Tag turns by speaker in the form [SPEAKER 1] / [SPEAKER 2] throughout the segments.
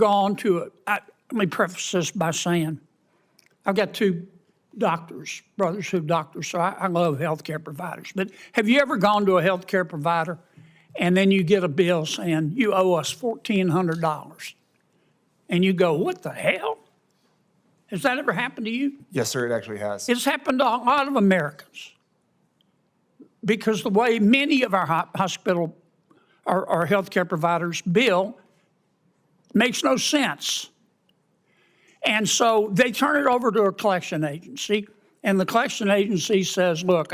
[SPEAKER 1] gone to let me preface this by saying, I've got two brothers who are doctors, so I love healthcare providers. But have you ever gone to a healthcare provider and then you get a bill saying you owe us $1,400? And you go, what the hell? Has that ever happened to you?
[SPEAKER 2] Yes, sir, it actually has.
[SPEAKER 1] It's happened to a lot of Americans because the way many of our hospital or healthcare providers bill makes no sense. And so they turn it over to a collection agency, and the collection agency says, look,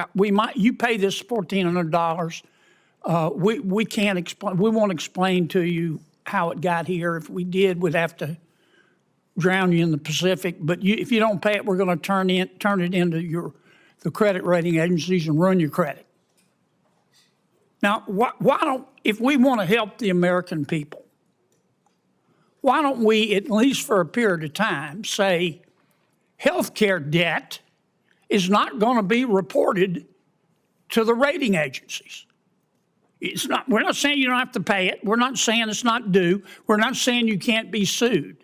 [SPEAKER 1] you pay this $1,400. We can't explain, we won't explain to you how it got here. If we did, we'd have to drown you in the Pacific. But if you don't pay it, we're going to turn it into the credit rating agencies and ruin your credit. Now, why don't, if we want to help the American people, why don't we, at least for a period of time, say healthcare debt is not going to be reported to the rating agencies? It's not. We're not saying you don't have to pay it. We're not saying it's not due. We're not saying you can't be sued.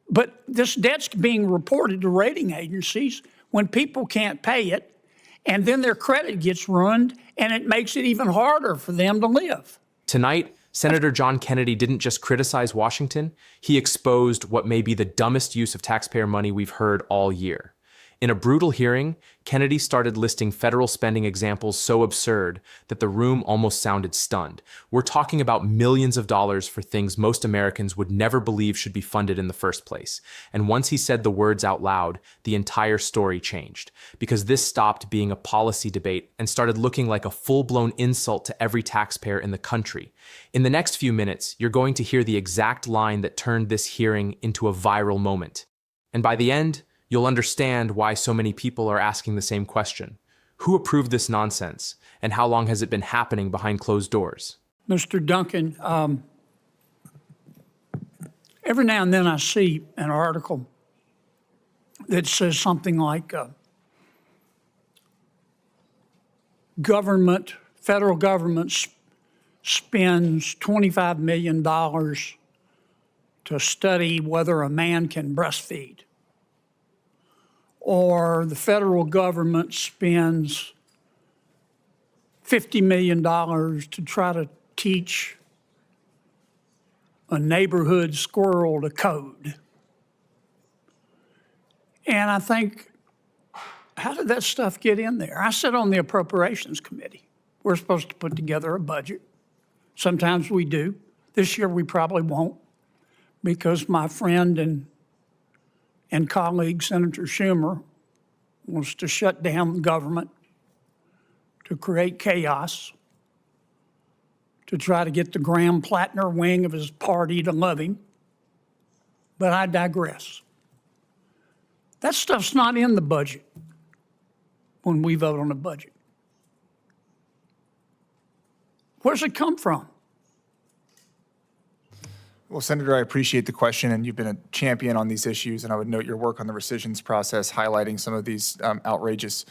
[SPEAKER 1] But this debt's being reported to rating agencies when people can't pay it, and then their credit gets ruined, and it makes it even harder for them to live.
[SPEAKER 3] Tonight, Senator John Kennedy didn't just criticize Washington, he exposed what may be the dumbest use of taxpayer money we've heard all year. In a brutal hearing, Kennedy started listing federal spending examples so absurd that the room almost sounded stunned. We're talking about millions of dollars for things most Americans would never believe should be funded in the first place. And once he said the words out loud, the entire story changed, because this stopped being a policy debate and started looking like a full-blown insult to every taxpayer in the country. In the next few minutes, you're going to hear the exact line that turned this hearing into a viral moment. And by the end, you'll understand why so many people are asking the same question. Who approved this nonsense, and how long has it been happening behind closed doors?
[SPEAKER 1] Mr. Duncan, every now and then I see an article that says something like federal government spends $25 million to study whether a man can breastfeed. Or the federal government spends $50 million to try to teach a neighborhood squirrel to code. And I think, how did that stuff get in there? I sit on the Appropriations Committee. We're supposed to put together a budget. Sometimes we do. This year we probably won't, because my friend and colleague, Senator Schumer, wants to shut down the government, to create chaos, to try to get the Graham-Plattner wing of his party to love him. But I digress. That stuff's not in the budget when we vote on the budget. Where's it come from?
[SPEAKER 2] Well, Senator, I appreciate the question, and you've been a champion on these issues, and I would note your work on the rescissions process, highlighting some of these outrageous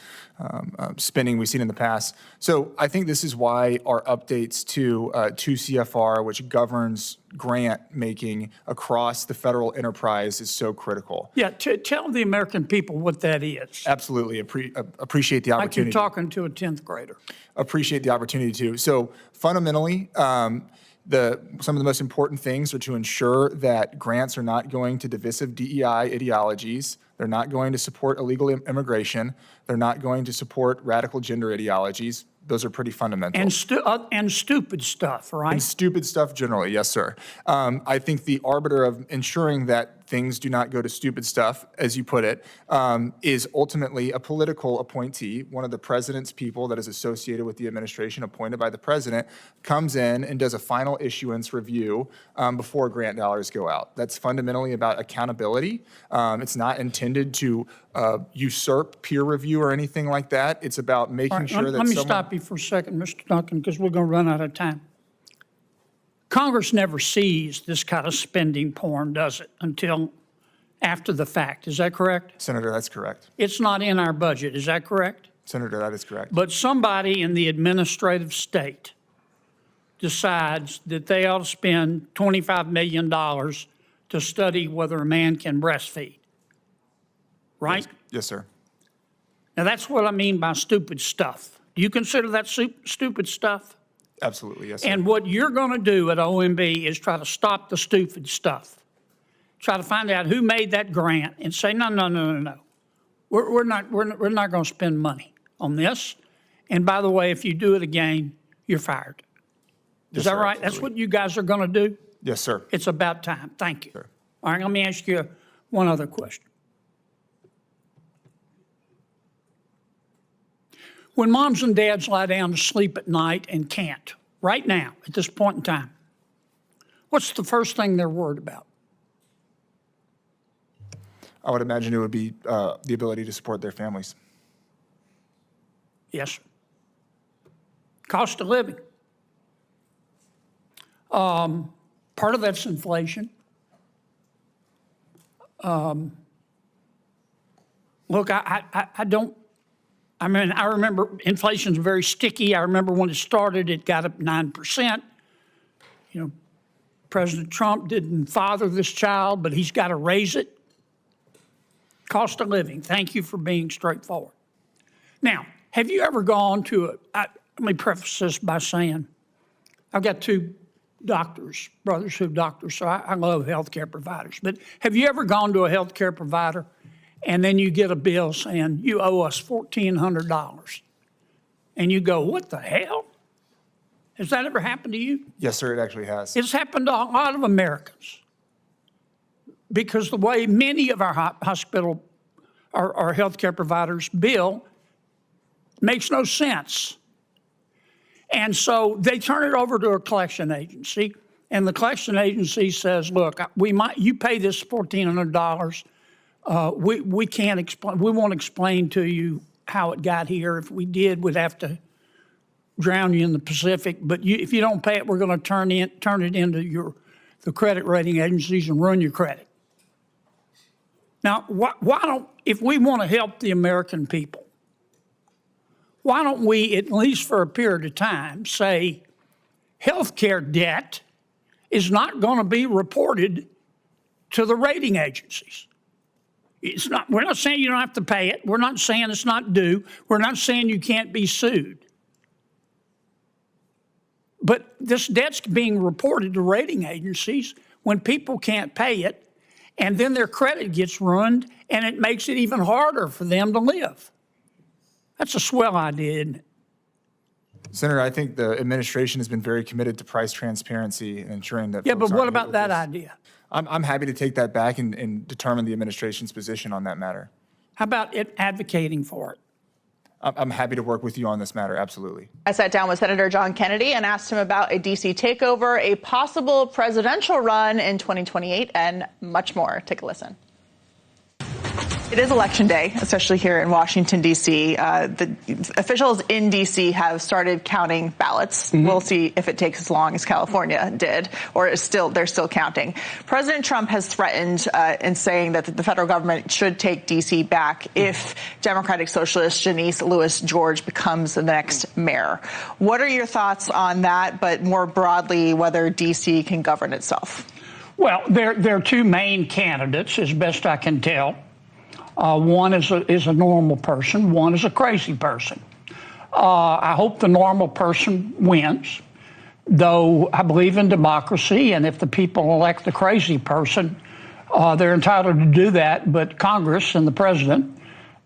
[SPEAKER 2] spending we've seen in the past. So I think this is why our updates to 2 CFR, which governs grant making across the federal enterprise, is so critical.
[SPEAKER 1] Yeah, tell the American people what that is.
[SPEAKER 2] Absolutely. Appreciate the opportunity.
[SPEAKER 1] Like you're talking to a 10th grader.
[SPEAKER 2] Appreciate the opportunity to. So fundamentally, some of the most important things are to ensure that grants are not going to divisive DEI ideologies. They're not going to support illegal immigration. They're not going to support radical gender ideologies. Those are pretty fundamental.
[SPEAKER 1] And stupid stuff, right?
[SPEAKER 2] And stupid stuff generally, yes, sir. I think the arbiter of ensuring that things do not go to stupid stuff, as you put it, is ultimately a political appointee. One of the president's people that is associated with the administration, appointed by the president, comes in and does a final issuance review before grant dollars go out. That's fundamentally about accountability. It's not intended to usurp peer review or anything like that. It's about making sure that
[SPEAKER 1] Let me stop you for a second, Mr. Duncan, because we're going to run out of time. Congress never sees this kind of spending porn, does it, until after the fact. Is that correct?
[SPEAKER 2] Senator, that's correct.
[SPEAKER 1] It's not in our budget. Is that correct?
[SPEAKER 2] Senator, that is correct.
[SPEAKER 1] But somebody in the administrative state decides that they ought to spend $25 million to study whether a man can breastfeed, right?
[SPEAKER 2] Yes, sir.
[SPEAKER 1] Now, that's what I mean by stupid stuff. Do you consider that stupid stuff?
[SPEAKER 2] Absolutely, yes, sir.
[SPEAKER 1] And what you're going to do at OMB is try to stop the stupid stuff. Try to find out who made that grant and say, no. We're not going to spend money on this. And by the way, if you do it again, you're fired. Is
[SPEAKER 2] Yes,
[SPEAKER 1] that
[SPEAKER 2] sir,
[SPEAKER 1] right? That's
[SPEAKER 2] absolutely.
[SPEAKER 1] what you guys are going to do?
[SPEAKER 2] Yes, sir.
[SPEAKER 1] It's about time. Thank you.
[SPEAKER 2] Sure.
[SPEAKER 1] All right, let me ask you one other question. When moms and dads lie down to sleep at night and can't, right now, at this point in time, what's the first thing they're worried about?
[SPEAKER 2] I would imagine it would be the ability to support their families.
[SPEAKER 1] Yes, sir. Cost of living. Part of that's inflation. Look, I remember inflation's very sticky. I remember when it started, it got up 9%. You know, President Trump didn't father this child, but he's got to raise it. Cost of living. Thank you for being straightforward. Now, have you ever gone to let me preface this by saying, I've got two doctors, brothers who are doctors, so I love healthcare providers. But have you ever gone to a healthcare provider and then you get a bill saying you owe us $1,400? And you go, what the hell? Has that ever happened to you?
[SPEAKER 2] Yes, sir, it actually has.
[SPEAKER 1] It's happened to a lot of Americans because the way many of our hospital, our healthcare providers bill makes no sense. And so they turn it over to a collection agency, and the collection agency says, look, you pay this $1,400. We can't explain, we won't explain to you how it got here. If we did, we'd have to drown you in the Pacific. But if you don't pay it, we're going to turn it into the credit rating agencies and ruin your credit. Now, why don't, if we want to help the American people, why don't we, at least for a period of time, say healthcare debt is not going to be reported to the rating agencies? It's not. We're not saying you don't have to pay it. We're not saying it's not due. We're not saying you can't be sued. But this debt's being reported to rating agencies when people can't pay it, and then their credit gets ruined, and it makes it even harder for them to live. That's a swell idea, isn't it?
[SPEAKER 2] Senator, I think the administration has been very committed to price transparency and ensuring that.
[SPEAKER 1] Yeah,
[SPEAKER 2] folks
[SPEAKER 1] but what
[SPEAKER 2] aren't hit
[SPEAKER 1] about
[SPEAKER 2] with
[SPEAKER 1] that
[SPEAKER 2] this.
[SPEAKER 1] idea?
[SPEAKER 2] I'm happy to take that back and determine the administration's position on that matter.
[SPEAKER 1] How about it advocating for it?
[SPEAKER 2] I'm happy to work with you on this matter, absolutely.
[SPEAKER 4] I sat down with Senator John Kennedy and asked him about a D.C. takeover, a possible presidential run in 2028, and much more. Take a listen. It is Election Day, especially here in Washington, D.C. The officials in D.C. have started counting ballots. Mm-hmm. We'll see if it takes as long as California did, or they're still counting. President Trump has threatened in saying that the federal government should take D.C. back if Democratic Socialist Janice Lewis George becomes the next mayor. What are your thoughts on that, but more broadly, whether D.C. can govern itself?
[SPEAKER 1] Well, there are two main candidates, as best I can tell. One is a normal person. One is a crazy person. I hope the normal person wins, though I believe in democracy, and if the people elect the crazy person, they're entitled to do that. But Congress and the president,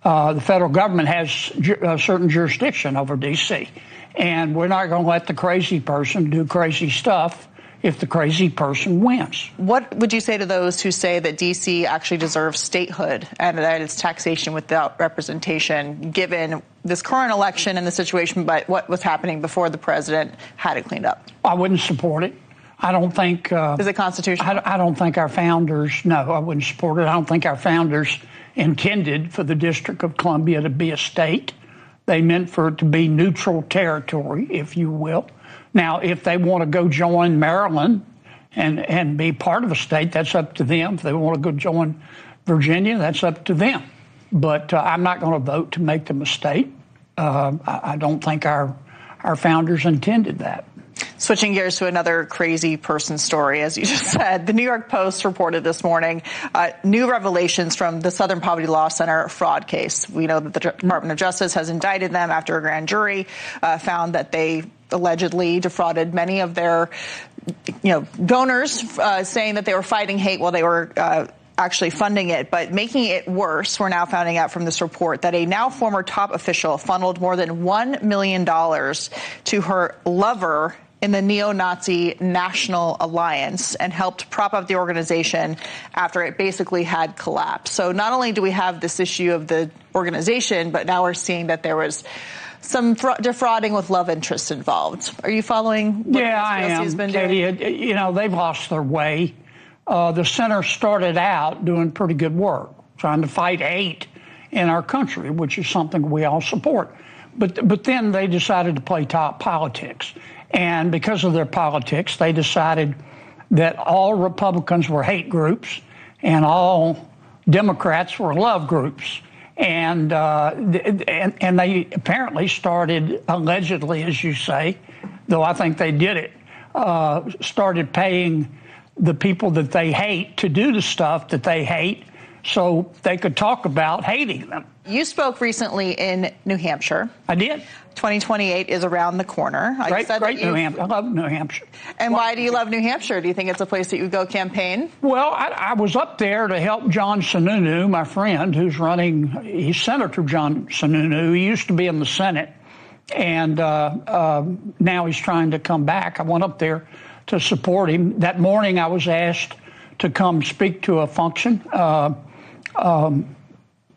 [SPEAKER 1] the federal government has certain jurisdiction over D.C., and we're not going to let the crazy person do crazy stuff if the crazy person wins.
[SPEAKER 4] What would you say to those who say that D.C. actually deserves statehood and that it's taxation without representation, given this current election and the situation, but what was happening before the president had it cleaned up?
[SPEAKER 1] I wouldn't support it. I don't think...
[SPEAKER 4] Is it constitutional?
[SPEAKER 1] I don't think our founders... No, I wouldn't support it. I don't think our founders intended for the District of Columbia to be a state. They meant for it to be neutral territory, if you will. Now, if they want to go join Maryland and be part of a state, that's up to them. If they want to go join Virginia, that's up to them. But I'm not going to vote to make them a state. I don't think our founders intended that.
[SPEAKER 4] Switching gears to another crazy person story, as you just said, the New York Post reported this morning new revelations from the Southern Poverty Law Center fraud case. We know that the Department of Justice has indicted them after a grand jury found that they allegedly defrauded many of their donors, saying that they were fighting hate while they were actually funding it. But making it worse, we're now finding out from this report that a now former top official funneled more than $1 million to her lover in the neo-Nazi National Alliance and helped prop up the organization after it basically had collapsed. So not only do we have this issue of the organization, but now we're seeing that there was some defrauding with love interests involved. Are you following what
[SPEAKER 1] I am,
[SPEAKER 4] has been
[SPEAKER 1] Katie.
[SPEAKER 4] doing?
[SPEAKER 1] They've lost their way. The center started out doing pretty good work, trying to fight hate in our country, which is something we all support. But then they decided to play top politics. And because of their politics, they decided that all Republicans were hate groups and all Democrats were love groups. And they apparently started, allegedly, as you say, though I think they did it, started paying the people that they hate to do the stuff that they hate so they could talk about hating them.
[SPEAKER 4] You spoke recently in New Hampshire.
[SPEAKER 1] I did.
[SPEAKER 4] 2028 is around the corner.
[SPEAKER 1] Great New Hampshire. I love New Hampshire.
[SPEAKER 4] And why do you love New Hampshire? Do you think it's a place that you would go campaign?
[SPEAKER 1] Well, I was up there to help John Sununu, my friend, who's running. He's Senator John Sununu. He used to be in the Senate, and now he's trying to come back. I went up there to support him. That morning I was asked to come speak to a function.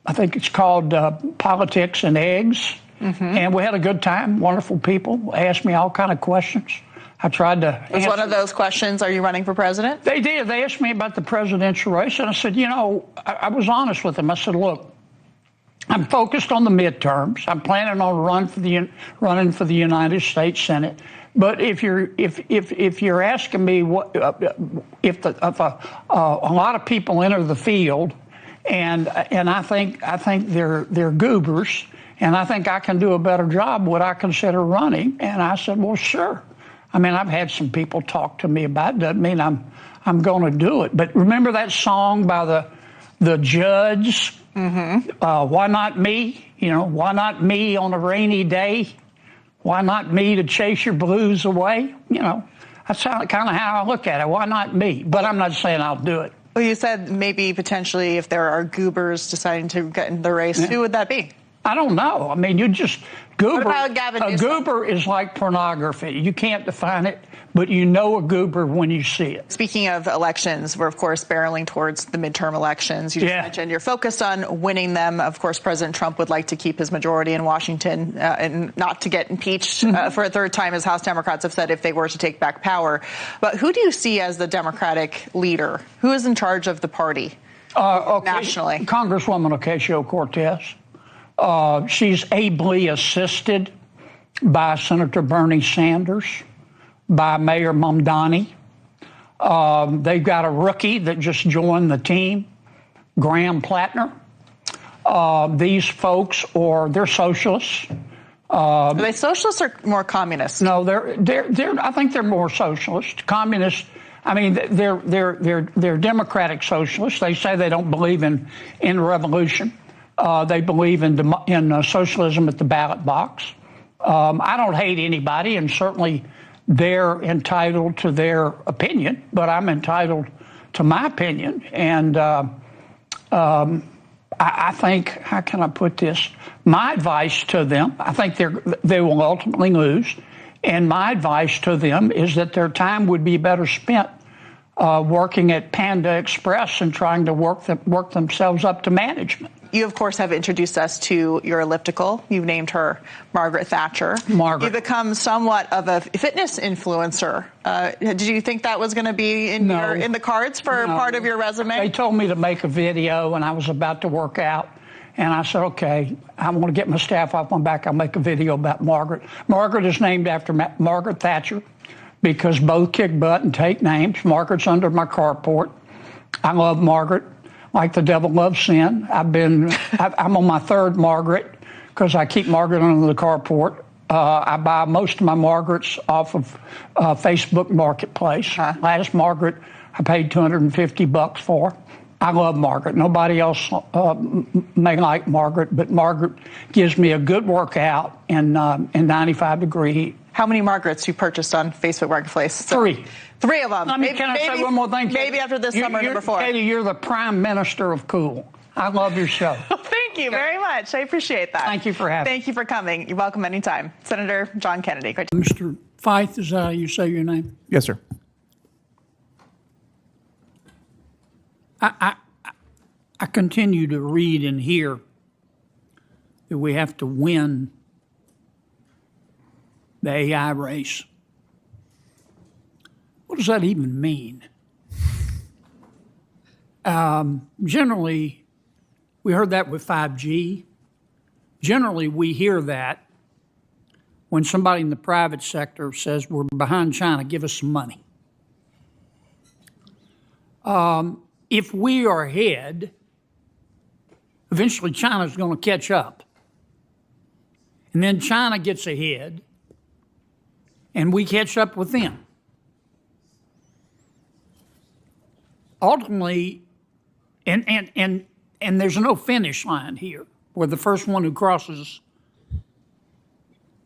[SPEAKER 1] I think it's called Politics and Eggs. Mm-hmm. And we had a good time, wonderful people, asked me all kind of questions. I tried to answer.
[SPEAKER 4] Was one of those questions, are you running for president?
[SPEAKER 1] They did. They asked me about the presidential race, and I said, I was honest with them. I said, look, I'm focused on the midterms. I'm planning on running for the United States Senate. But if you're asking me what if a lot of people enter the field, and I think they're goobers, and I think I can do a better job, would I consider running? And I said, well, sure. I mean, I've had some people talk to me about it. Doesn't mean I'm going to do it. But remember that song by the Judds? Mm-hmm. Why not me? Why not me on a rainy day? Why not me to chase your blues away? That's kind of how I look at it. Why not me? But I'm not saying I'll do it.
[SPEAKER 4] Well, you said maybe potentially if there are goobers deciding to get in the race, who would that be?
[SPEAKER 1] I don't know. I mean, you just goober.
[SPEAKER 4] What about Gavin Newsom?
[SPEAKER 1] A goober is like pornography. You can't define it, but you know a goober when you see it.
[SPEAKER 4] Speaking of elections, we're, of course, barreling towards the midterm elections. You just mentioned you're focused on winning them. Of course, President Trump would like to keep his majority in Washington and not to get impeached for a third time, as House Democrats have said, if they were to take back power. But who do you see as the Democratic leader? Who is in charge of the party nationally?
[SPEAKER 1] Congresswoman Ocasio-Cortez. She's ably assisted by Senator Bernie Sanders, by Mayor Mamdani. They've got a rookie that just joined the team, Graham Plattner. These folks, they're socialists.
[SPEAKER 4] Are they socialists or more communists?
[SPEAKER 1] No, I think they're more socialist. Communists. I mean, they're democratic socialists. They say they don't believe in revolution. They believe in socialism at the ballot box. I don't hate anybody, and certainly they're entitled to their opinion, but I'm entitled to my opinion. And I think, how can I put this? My advice to them, I think they will ultimately lose, and my advice to them is that their time would be better spent working at Panda Express and trying to work themselves up to management.
[SPEAKER 4] You, of course, have introduced us to your elliptical. You've named her Margaret Thatcher. You've become somewhat of a fitness influencer. Did you think that was going to be in the cards for part of your resume?
[SPEAKER 1] They told me to make a video, and I was about to work out. And I said, okay, I want to get my staff off my back. I'll make a video about Margaret. Margaret is named after Margaret Thatcher because both kick butt and take names. Margaret's under my carport. I love Margaret. Like the devil loves sin. I'm on my third Margaret because I keep Margaret under the carport. I buy most of my Margarets off of Facebook Marketplace. Last Margaret I paid $250 for. I love Margaret. Nobody else may like Margaret, but Margaret gives me a good workout in 95-degree heat.
[SPEAKER 4] How many Margarets you purchased on Facebook Marketplace?
[SPEAKER 1] Three.
[SPEAKER 4] Three of them.
[SPEAKER 1] Can I say one more thing?
[SPEAKER 4] Maybe after this summer, number 4.
[SPEAKER 1] Katie, you're the prime minister of cool. I love your show.
[SPEAKER 4] Thank you very much. I appreciate that.
[SPEAKER 1] Thank you for having me.
[SPEAKER 4] Thank you for coming. You're welcome anytime. Senator John Kennedy. Great.
[SPEAKER 1] Mr. Fife, is that how you say your name?
[SPEAKER 5] Yes, sir.
[SPEAKER 1] I continue to read and hear that we have to win the AI race. What does that even mean? Generally, we heard that with 5G. Generally, we hear that when somebody in the private sector says, we're behind China, give us some money. If we are ahead, eventually China's going to catch up. And then China gets ahead, and we catch up with them. Ultimately, and there's no finish line here, where the first one who crosses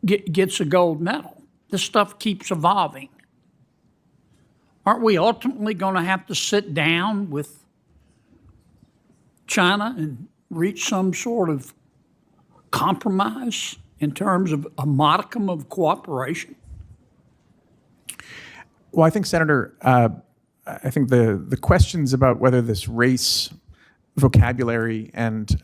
[SPEAKER 1] gets a gold medal. This stuff keeps evolving. Aren't we ultimately going to have to sit down with China and reach some sort of compromise in terms of a modicum of cooperation?
[SPEAKER 5] Well, I think, Senator, I think the questions about whether this race vocabulary and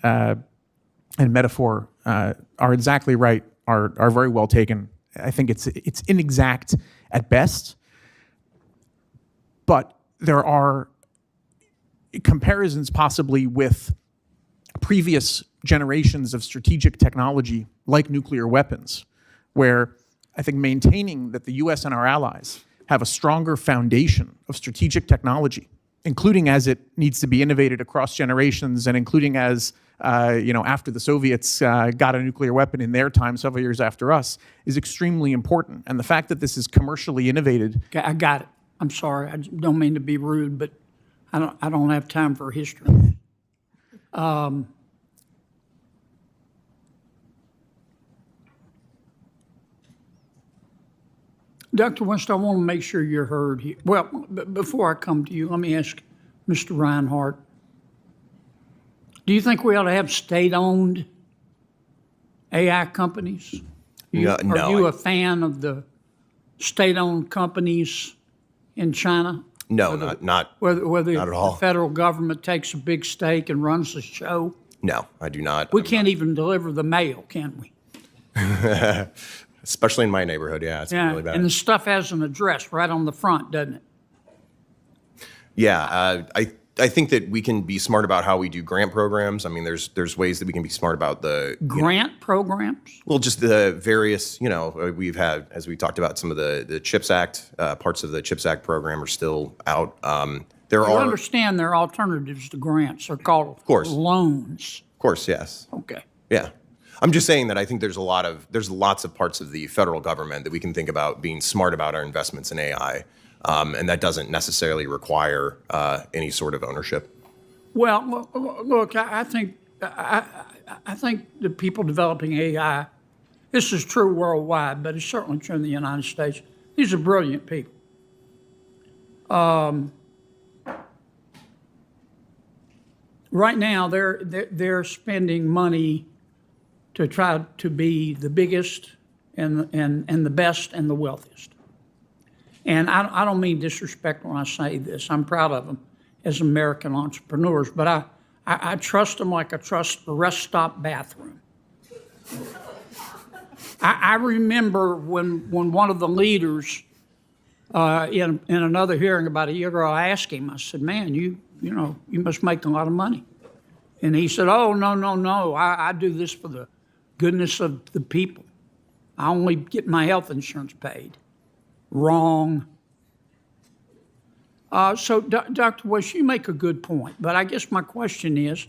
[SPEAKER 5] metaphor are exactly right are very well taken. I think it's inexact at best, but there are comparisons possibly with previous generations of strategic technology like nuclear weapons, where I think maintaining that the U.S. and our allies have a stronger foundation of strategic technology, including as it needs to be innovated across generations, and including as after the Soviets got a nuclear weapon in their time, several years after us, is extremely important. And the fact that this is commercially innovated.
[SPEAKER 1] Okay, I got it. I'm sorry. I don't mean to be rude, but I don't have time for history. Dr. Winston, I want to make sure you're heard here. Well, before I come to you, let me ask Mr. Reinhardt. Do you think we ought to have state-owned AI companies?
[SPEAKER 6] No.
[SPEAKER 1] Are you a fan of the state-owned companies in China?
[SPEAKER 6] No, not
[SPEAKER 1] Where
[SPEAKER 6] not at all.
[SPEAKER 1] The federal government takes a big stake and runs the show?
[SPEAKER 6] No, I do not.
[SPEAKER 1] We can't even deliver the mail, can we?
[SPEAKER 6] Especially in my neighborhood, yeah, it's really bad.
[SPEAKER 1] And the stuff has an address right on the front, doesn't it?
[SPEAKER 6] Yeah, I think that we can be smart about how we do grant programs. I mean, there's ways that we can be smart about the
[SPEAKER 1] grant programs.
[SPEAKER 6] Well, just the various, we've had, as we talked about, some of the CHIPS Act, parts of the CHIPS Act program are still out.
[SPEAKER 1] You understand there are alternatives to grants. They're called loans.
[SPEAKER 6] Of course, yes.
[SPEAKER 1] Okay.
[SPEAKER 6] Yeah. I'm just saying that I think there's lots of parts of the federal government that we can think about being smart about our investments in AI. And that doesn't necessarily require any sort of ownership.
[SPEAKER 1] Well, look, I think the people developing AI, this is true worldwide, but it's certainly true in the United States. These are brilliant people. Right now, they're spending money to try to be the biggest and the best and the wealthiest. And I don't mean disrespect when I say this. I'm proud of them as American entrepreneurs, but I trust them like I trust a rest stop bathroom. I remember when one of the leaders in another hearing about a year ago, I asked him, I said, man, you must make a lot of money. And he said, oh, no, I do this for the goodness of the people. I only get my health insurance paid. Wrong. So, Dr. West, you make a good point, but I guess my question is,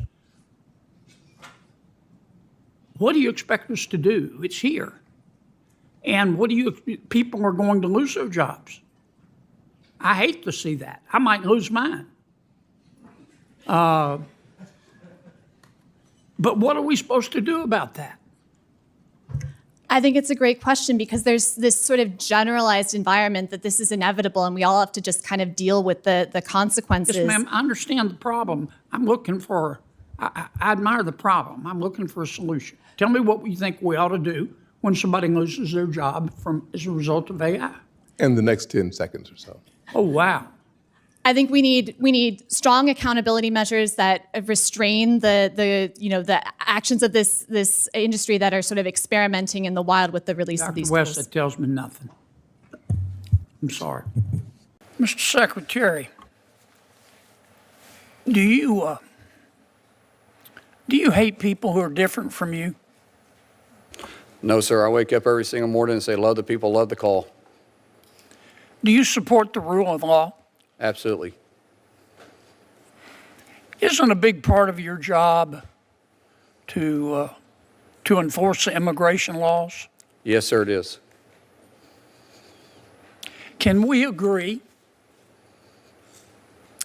[SPEAKER 1] what do you expect us to do? It's here. And people are going to lose their jobs. I hate to see that. I might lose mine. But what are we supposed to do about that?
[SPEAKER 7] I think it's a great question because there's this sort of generalized environment that this is inevitable and we all have to just kind of deal with the consequences.
[SPEAKER 1] Yes, ma'am, I understand the problem. I admire the problem. I'm looking for a solution. Tell me what you think we ought to do when somebody loses their job as a result of AI.
[SPEAKER 8] In the next 10 seconds or so.
[SPEAKER 1] Oh, wow.
[SPEAKER 7] I think we need strong accountability measures that restrain the actions of this industry that are sort of experimenting in the wild with the release of these
[SPEAKER 1] Dr. West,
[SPEAKER 7] tools.
[SPEAKER 1] that tells me nothing. I'm sorry. Mr. Secretary, do you hate people who are different from you?
[SPEAKER 9] No, sir. I wake up every single morning and say, love the people, love the call.
[SPEAKER 1] Do you support the rule of law?
[SPEAKER 9] Absolutely.
[SPEAKER 1] Isn't a big part of your job to enforce the immigration laws?
[SPEAKER 9] Yes, sir, it is.
[SPEAKER 1] Can we agree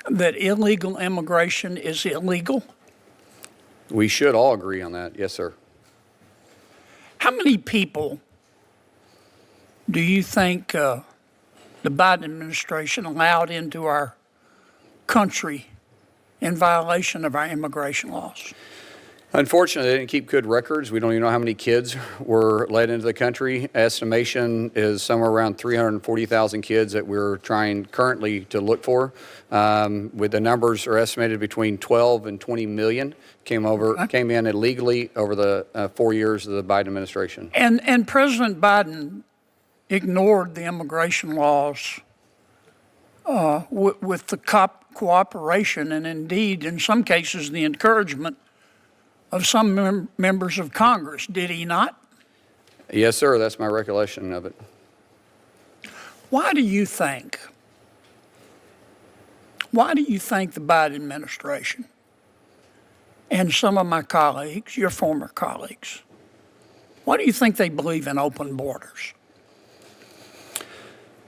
[SPEAKER 1] that illegal immigration is illegal?
[SPEAKER 9] We should all agree on that. Yes, sir.
[SPEAKER 1] How many people do you think the Biden administration allowed into our country in violation of our immigration laws?
[SPEAKER 9] Unfortunately, they didn't keep good records. We don't even know how many kids were let into the country. Estimation is somewhere around 340,000 kids that we're trying currently to look for. With the numbers are estimated between 12 and 20 million came in illegally over the 4 years of the Biden administration.
[SPEAKER 1] And President Biden ignored the immigration laws with the cooperation and indeed, in some cases, the encouragement of some members of Congress, did he not?
[SPEAKER 9] Yes, sir. That's my recollection of it.
[SPEAKER 1] Why do you think the Biden administration and some of my colleagues, your former colleagues, why do you think they believe in open borders?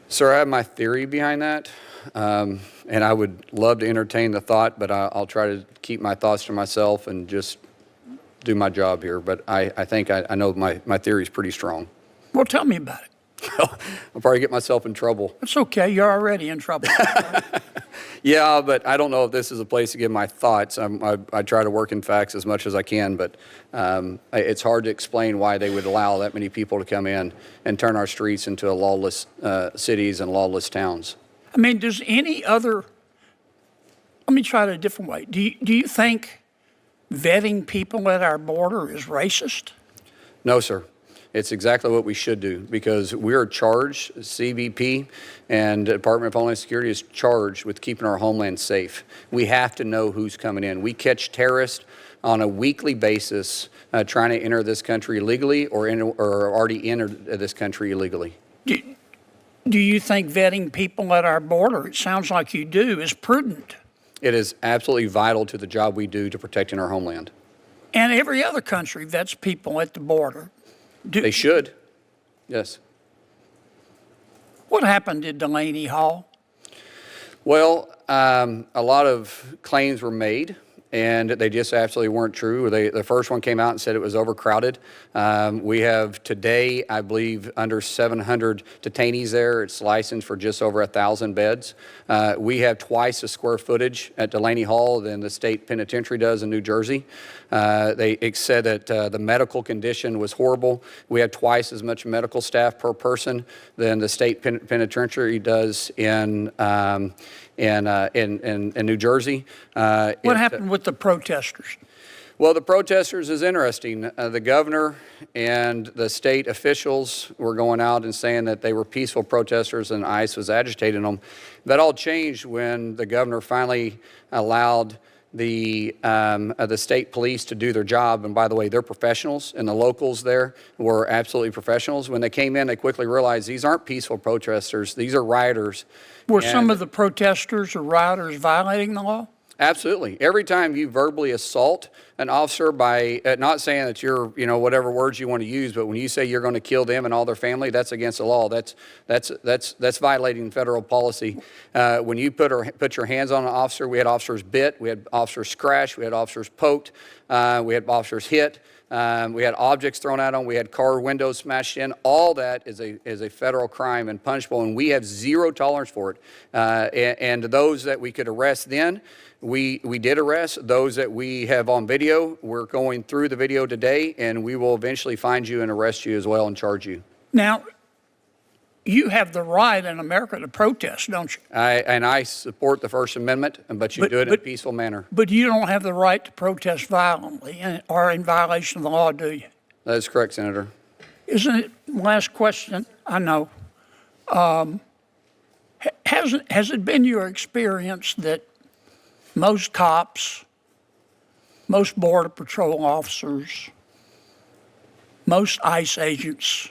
[SPEAKER 9] Sir, I have my theory behind that, and I would love to entertain the thought, but I'll try to keep my thoughts to myself and just do my job here. But I think I know my theory is pretty strong.
[SPEAKER 1] Well, tell me about it.
[SPEAKER 9] I'll probably get myself in trouble.
[SPEAKER 1] It's okay. You're already in trouble.
[SPEAKER 9] Yeah, but I don't know if this is a place to give my thoughts. I try to work in facts as much as I can, but it's hard to explain why they would allow that many people to come in and turn our streets into lawless cities and lawless towns.
[SPEAKER 1] I mean, let me try it a different way. Do you think vetting people at our border is racist?
[SPEAKER 9] No, sir. It's exactly what we should do because we are charged, CBP and Department of Homeland Security is charged with keeping our homeland safe. We have to know who's coming in. We catch terrorists on a weekly basis trying to enter this country illegally or already entered this country illegally.
[SPEAKER 1] Do you think vetting people at our border, it sounds like you do, is prudent?
[SPEAKER 9] It is absolutely vital to the job we do to protecting our homeland.
[SPEAKER 1] And every other country vets people at the border.
[SPEAKER 9] They should, yes.
[SPEAKER 1] What happened to Delaney Hall?
[SPEAKER 9] Well, a lot of claims were made, and they just absolutely weren't true. The first one came out and said it was overcrowded. We have today, I believe, under 700 detainees there. It's licensed for just over 1,000 beds. We have twice the square footage at Delaney Hall than the state penitentiary does in New Jersey. They said that the medical condition was horrible. We have twice as much medical staff per person than the state penitentiary does in New Jersey.
[SPEAKER 1] What happened with the protesters?
[SPEAKER 9] Well, the protesters is interesting. The governor and the state officials were going out and saying that they were peaceful protesters and ICE was agitating them. That all changed when the governor finally allowed the state police to do their job. And by the way, they're professionals, and the locals there were absolutely professionals. When they came in, they quickly realized these aren't peaceful protesters. These are rioters.
[SPEAKER 1] Were some of the protesters or rioters violating the law?
[SPEAKER 9] Absolutely. Every time you verbally assault an officer by not saying that you're, whatever words you want to use, but when you say you're going to kill them and all their family, that's against the law. That's violating federal policy. When you put your hands on an officer, we had officers bit, we had officers scratched, we had officers poked, we had officers hit. We had objects thrown at them. We had car windows smashed in. All that is a federal crime and punishable, and we have zero tolerance for it. And those that we could arrest then, we did arrest. Those that we have on video, we're going through the video today, and we will eventually find you and arrest you as well and charge you.
[SPEAKER 1] Now, you have the right in America to protest, don't you?
[SPEAKER 9] I support the First Amendment, but you do it in a peaceful manner.
[SPEAKER 1] But you don't have the right to protest violently or in violation of the law, do you?
[SPEAKER 9] That is correct, Senator.
[SPEAKER 1] Isn't it? Last question, I know. Has it been your experience that most cops, most Border Patrol officers, most ICE agents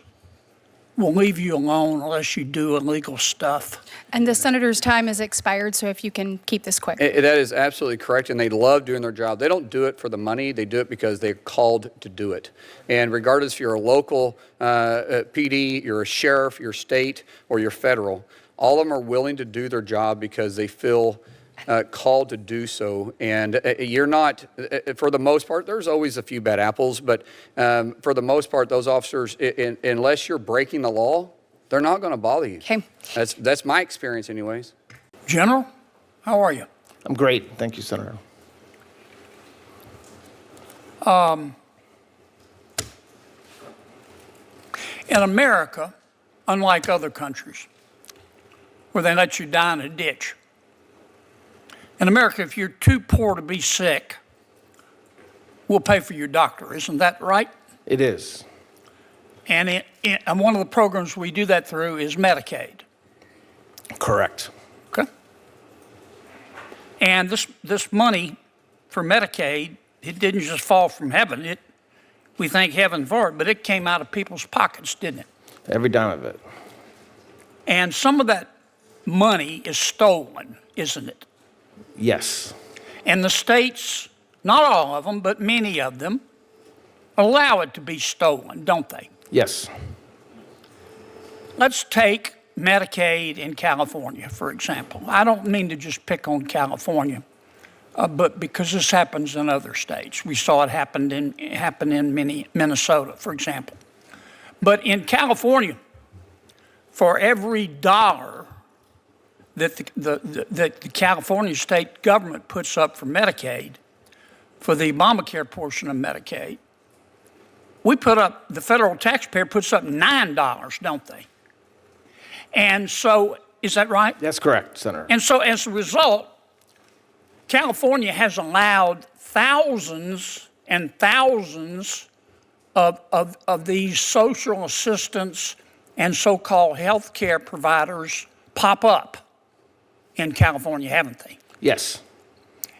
[SPEAKER 1] will leave you alone unless you do illegal stuff?
[SPEAKER 10] And the senator's time has expired, so if you can keep this quick.
[SPEAKER 9] That is absolutely correct, and they love doing their job. They don't do it for the money. They do it because they're called to do it. And regardless if you're a local PD, you're a sheriff, you're state, or you're federal, all of them are willing to do their job because they feel called to do so. And you're not, for the most part, there's always a few bad apples, but for the most part, those officers, unless you're breaking the law, they're not going to bother you.
[SPEAKER 10] Okay.
[SPEAKER 9] That's my experience anyways.
[SPEAKER 1] General, how are you?
[SPEAKER 11] I'm great. Thank you, Senator.
[SPEAKER 1] In America, unlike other countries, where they let you die in a ditch, in America, if you're too poor to be sick, we'll pay for your doctor. Isn't that right?
[SPEAKER 11] It is.
[SPEAKER 1] And one of the programs we do that through is Medicaid.
[SPEAKER 11] Correct.
[SPEAKER 1] Okay. And this money for Medicaid, it didn't just fall from heaven. We thank heaven for it, but it came out of people's pockets, didn't it?
[SPEAKER 11] Every dime of it.
[SPEAKER 1] And some of that money is stolen, isn't it?
[SPEAKER 11] Yes.
[SPEAKER 1] And the states, not all of them, but many of them, allow it to be stolen, don't they?
[SPEAKER 11] Yes.
[SPEAKER 1] Let's take Medicaid in California, for example. I don't mean to just pick on California, but because this happens in other states. We saw it happen in Minnesota, for example. But in California, for every dollar that the California state government puts up for Medicaid, for the Obamacare portion of Medicaid, the federal taxpayer puts up $9, don't they? And so, is that right?
[SPEAKER 11] That's correct, Senator.
[SPEAKER 1] And so as a result, California has allowed thousands and thousands of these social assistance and so-called health care providers pop up in California, haven't they?
[SPEAKER 11] Yes.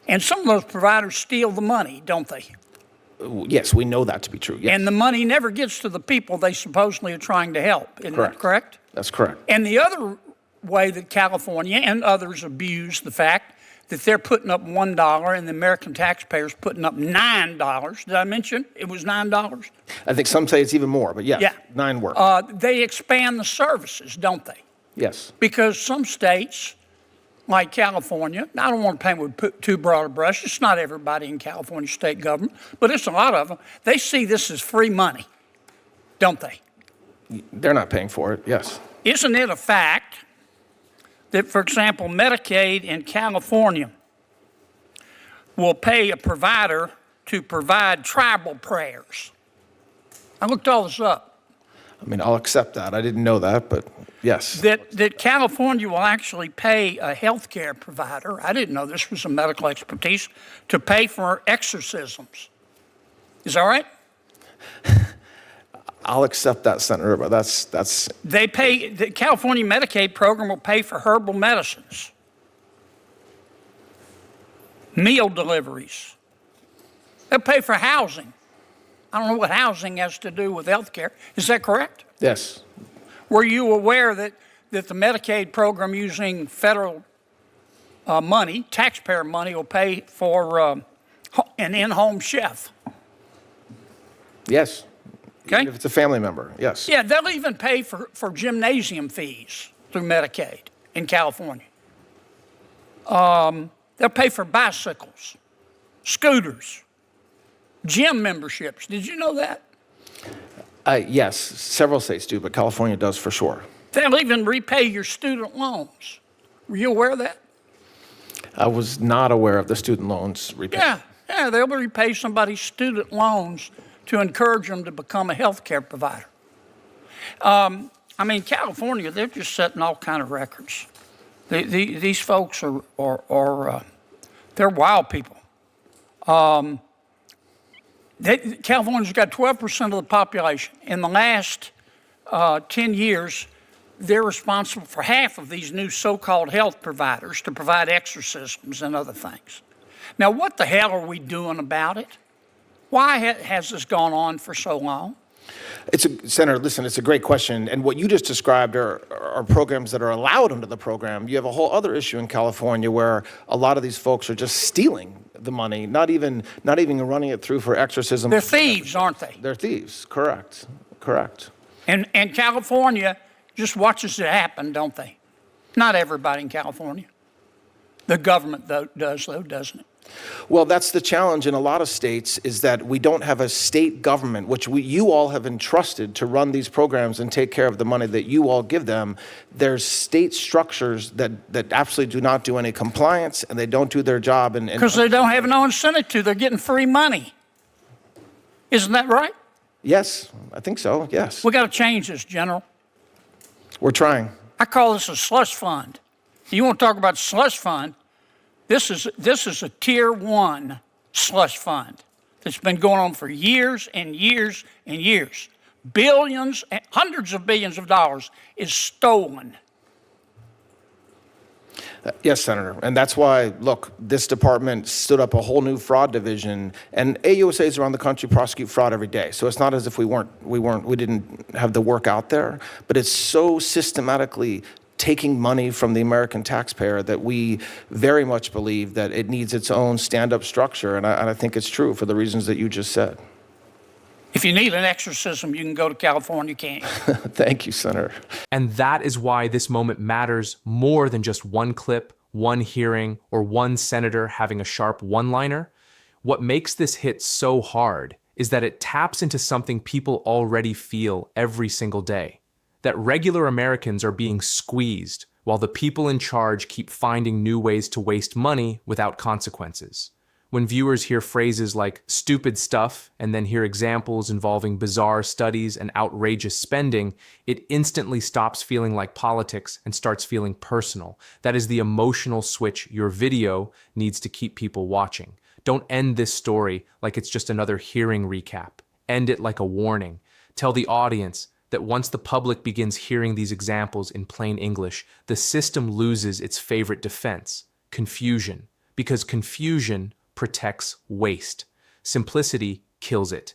[SPEAKER 1] And some of those providers steal the money, don't they?
[SPEAKER 11] Yes, we know that to be true. Yes.
[SPEAKER 1] And the money never gets to the people they supposedly are trying to help. Isn't that correct?
[SPEAKER 11] That's correct.
[SPEAKER 1] And the other way that California and others abuse the fact that they're putting up $1 and the American taxpayers putting up $9. Did I mention it was $9?
[SPEAKER 11] I think some say it's even more, but yes,
[SPEAKER 1] Yeah.
[SPEAKER 11] 9 work.
[SPEAKER 1] They expand the services, don't they?
[SPEAKER 11] Yes.
[SPEAKER 1] Because some states, like California, I don't want to paint with too broad a brush. It's not everybody in California state government, but it's a lot of them. They see this as free money, don't they?
[SPEAKER 11] They're not paying for it, yes.
[SPEAKER 1] Isn't it a fact that, for example, Medicaid in California will pay a provider to provide tribal prayers? I looked all this up.
[SPEAKER 11] I mean, I'll accept that. I didn't know that, but yes.
[SPEAKER 1] That California will actually pay a health care provider, I didn't know this was a medical expertise, to pay for exorcisms. Is that right?
[SPEAKER 11] I'll accept that, Senator, but that's.
[SPEAKER 1] They pay, the California Medicaid program will pay for herbal medicines, meal deliveries. They'll pay for housing. I don't know what housing has to do with health care. Is that correct?
[SPEAKER 11] Yes.
[SPEAKER 1] Were you aware that the Medicaid program using federal money, taxpayer money, will pay for an in-home chef.
[SPEAKER 11] Yes.
[SPEAKER 1] Okay?
[SPEAKER 11] Even if it's a family member, yes.
[SPEAKER 1] Yeah, they'll even pay for gymnasium fees through Medicaid in California. They'll pay for bicycles, scooters, gym memberships. Did you know that?
[SPEAKER 11] Yes, several states do, but California does for sure.
[SPEAKER 1] They'll even repay your student loans. Were you aware of that?
[SPEAKER 11] I was not aware of the student loans repayment.
[SPEAKER 1] Yeah, they'll repay somebody's student loans to encourage them to become a health care provider. I mean, California, they're just setting all kind of records. These folks are they're wild people. California's got 12% of the population. In the last 10 years, they're responsible for half of these new so-called health providers to provide exorcisms and other things. Now, what the hell are we doing about it? Why has this gone on for so long?
[SPEAKER 11] Senator, listen, it's a great question. And what you just described are programs that are allowed under the program. You have a whole other issue in California where a lot of these folks are just stealing the money, not even running it through for exorcism.
[SPEAKER 1] They're thieves, aren't they?
[SPEAKER 11] They're thieves, correct.
[SPEAKER 1] And California just watches it happen, don't they? Not everybody in California. The government, doesn't it?
[SPEAKER 11] Well, that's the challenge in a lot of states, is that we don't have a state government, which you all have entrusted to run these programs and take care of the money that you all give them. There's state structures that absolutely do not do any compliance, and they don't do their job.
[SPEAKER 1] Because they don't have no incentive to. They're getting free money. Isn't that right?
[SPEAKER 11] Yes, I think so, yes.
[SPEAKER 1] We got to change this, General.
[SPEAKER 11] We're trying.
[SPEAKER 1] I call this a slush fund. You want to talk about slush fund? This is a tier 1 slush fund that's been going on for years and years and years. Billions, hundreds of billions of dollars is stolen.
[SPEAKER 11] Yes, Senator. And that's why, look, this department stood up a whole new fraud division, and AUSAs around the country prosecute fraud every day. So it's not as if we didn't have the work out there, but it's so systematically taking money from the American taxpayer that we very much believe that it needs its own stand-up structure, and I think it's true for the reasons that you just said.
[SPEAKER 1] If you need an exorcism, you can go to California, can't you?
[SPEAKER 11] Thank you, Senator.
[SPEAKER 3] And that is why this moment matters more than just one clip, one hearing, or one senator having a sharp one-liner. What makes this hit so hard is that it taps into something people already feel every single day. That regular Americans are being squeezed while the people in charge keep finding new ways to waste money without consequences. When viewers hear phrases like stupid stuff and then hear examples involving bizarre studies and outrageous spending, it instantly stops feeling like politics and starts feeling personal. That is the emotional switch your video needs to keep people watching. Don't end this story like it's just another hearing recap. End it like a warning. Tell the audience that once the public begins hearing these examples in plain English, the system loses its favorite defense, confusion, because confusion protects waste. Simplicity kills it.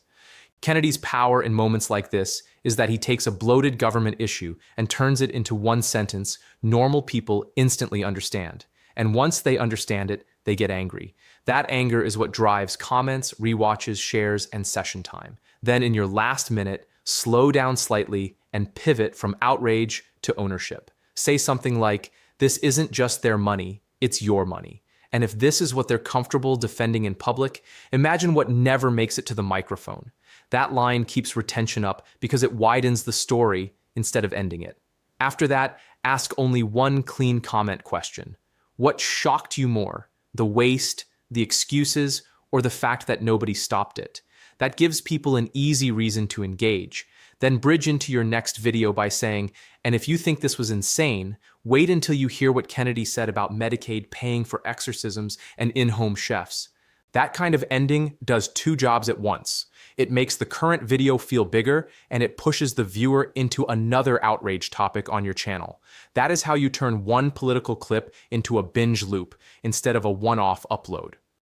[SPEAKER 3] Kennedy's power in moments like this is that he takes a bloated government issue and turns it into one sentence normal people instantly understand. And once they understand it, they get angry. That anger is what drives comments, rewatches, shares, and session time. Then in your last minute, slow down slightly and pivot from outrage to ownership. Say something like, this isn't just their money, it's your money. And if this is what they're comfortable defending in public, imagine what never makes it to the microphone. That line keeps retention up because it widens the story instead of ending it. After that, ask only one clean comment question. What shocked you more, the waste, the excuses, or the fact that nobody stopped it? That gives people an easy reason to engage. Then bridge into your next video by saying, and if you think this was insane, wait until you hear what Kennedy said about Medicaid paying for exorcisms and in-home chefs. That kind of ending does two jobs at once. It makes the current video feel bigger, and it pushes the viewer into another outrage topic on your channel. That is how you turn one political clip into a binge loop instead of a one-off upload.